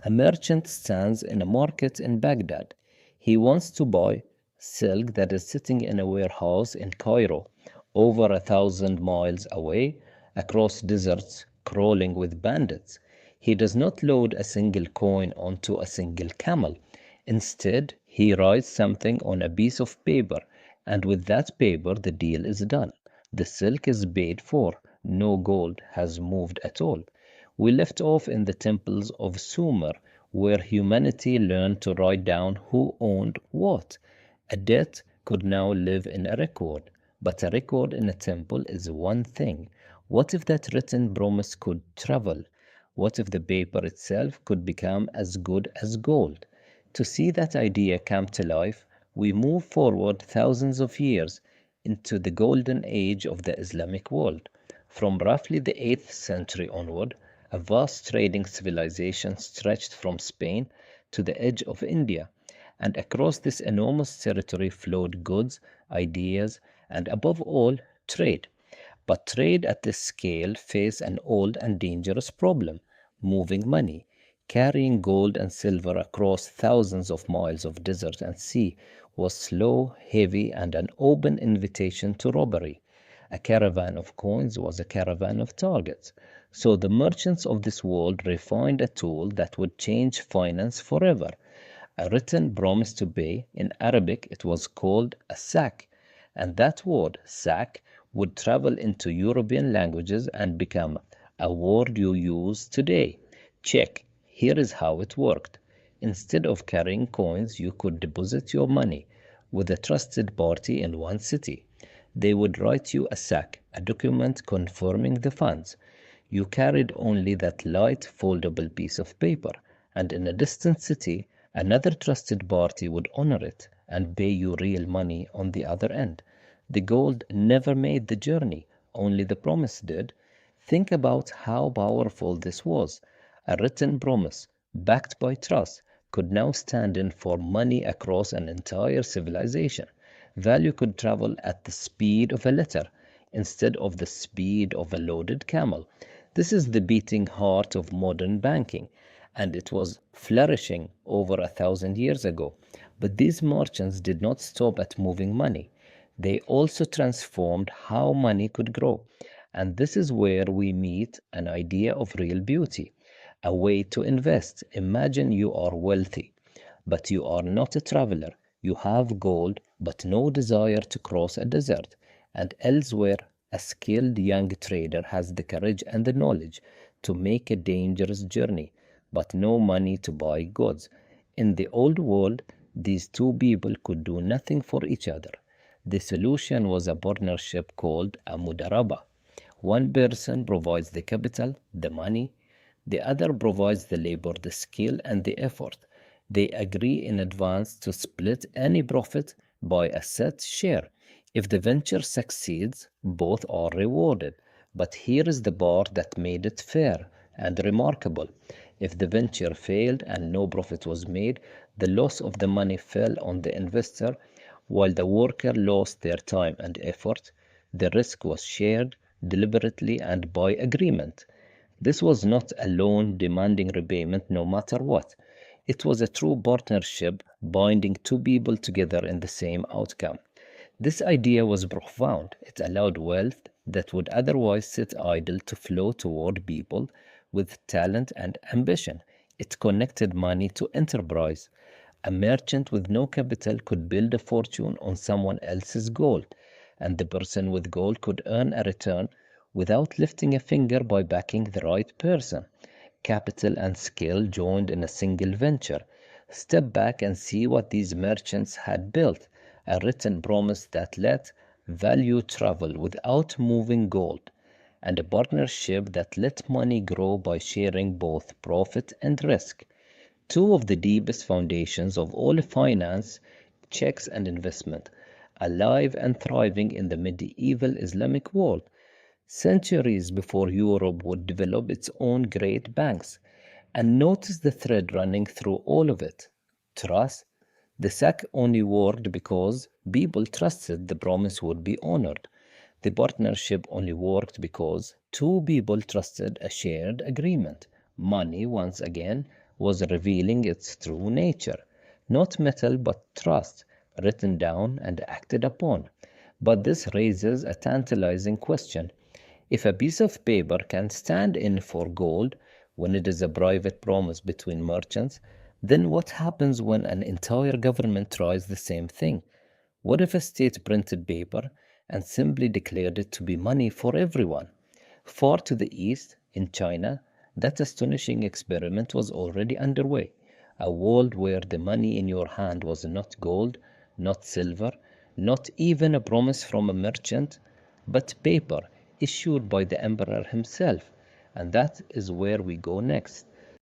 A merchant stands in a market in Baghdad. He wants to buy silk that is sitting in a warehouse in Cairo, over 1,000 miles away, across deserts crawling with bandits. He does not load a single coin onto a single camel. Instead, he writes something on a piece of paper, and with that paper, the deal is done. The silk is paid for. No gold has moved at all. We left off in the temples of Sumer, where humanity learned to write down who owned what. A debt could now live in a record, but a record in a temple is one thing. What if that written promise could travel? What if the paper itself could become as good as gold? To see that idea come to life, we move forward thousands of years into the golden age of the Islamic world. From roughly the 8th century onward, a vast trading civilization stretched from Spain to the edge of India, and across this enormous territory flowed goods, ideas, and above all, trade. But trade at this scale faced an old and dangerous problem: moving money. Carrying gold and silver across thousands of miles of desert and sea was slow, heavy, and an open invitation to robbery. A caravan of coins was a caravan of targets. So the merchants of this world refined a tool that would change finance forever: a written promise to pay. In Arabic, it was called a sakk, and that word, sakk, would travel into European languages and become a word you use today. Check. Here is how it worked. Instead of carrying coins, you could deposit your money with a trusted party in one city. They would write you a sakk, a document confirming the funds. You carried only that light, foldable piece of paper, and in a distant city, another trusted party would honor it and pay you real money on the other end. The gold never made the journey, only the promise did. Think about how powerful this was. A written promise, backed by trust, could now stand in for money across an entire civilization. Value could travel at the speed of a letter instead of the speed of a loaded camel. This is the beating heart of modern banking, and it was flourishing over 1,000 years ago. But these merchants did not stop at moving money. They also transformed how money could grow. And this is where we meet an idea of real beauty, a way to invest. Imagine you are wealthy, but you are not a traveler. You have gold, but no desire to cross a desert. And elsewhere, a skilled young trader has the courage and the knowledge to make a dangerous journey, but no money to buy goods. In the old world, these two people could do nothing for each other. The solution was a partnership called a mudarabah. One person provides the capital, the money, the other provides the labor, the skill, and the effort. They agree in advance to split any profit by a set share. If the venture succeeds, both are rewarded. But here is the part that made it fair and remarkable. If the venture failed and no profit was made, the loss of the money fell on the investor, while the worker lost their time and effort. The risk was shared deliberately and by agreement. This was not a loan demanding repayment no matter what. It was a true partnership binding two people together in the same outcome. This idea was profound. It allowed wealth that would otherwise sit idle to flow toward people with talent and ambition. It connected money to enterprise. A merchant with no capital could build a fortune on someone else's gold, and the person with gold could earn a return without lifting a finger by backing the right person. Capital and skill joined in a single venture. Step back and see what these merchants had built: a written promise that let value travel without moving gold, and a partnership that let money grow by sharing both profit and risk. Two of the deepest foundations of all finance, checks and investment, alive and thriving in the medieval Islamic world, centuries before Europe would develop its own great banks. And notice the thread running through all of it: trust. The sack only worked because people trusted the promise would be honored. The partnership only worked because two people trusted a shared agreement. Money, once again, was revealing its true nature. Not metal, but trust, written down and acted upon. But this raises a tantalizing question. If a piece of paper can stand in for gold when it is a private promise between merchants, then what happens when an entire government tries the same thing? What if a state printed paper and simply declared it to be money for everyone? Far to the east, in China, that astonishing experiment was already underway. A world where the money in your hand was not gold, not silver, not even a promise from a merchant, but paper issued by the emperor himself. And that is where we go next.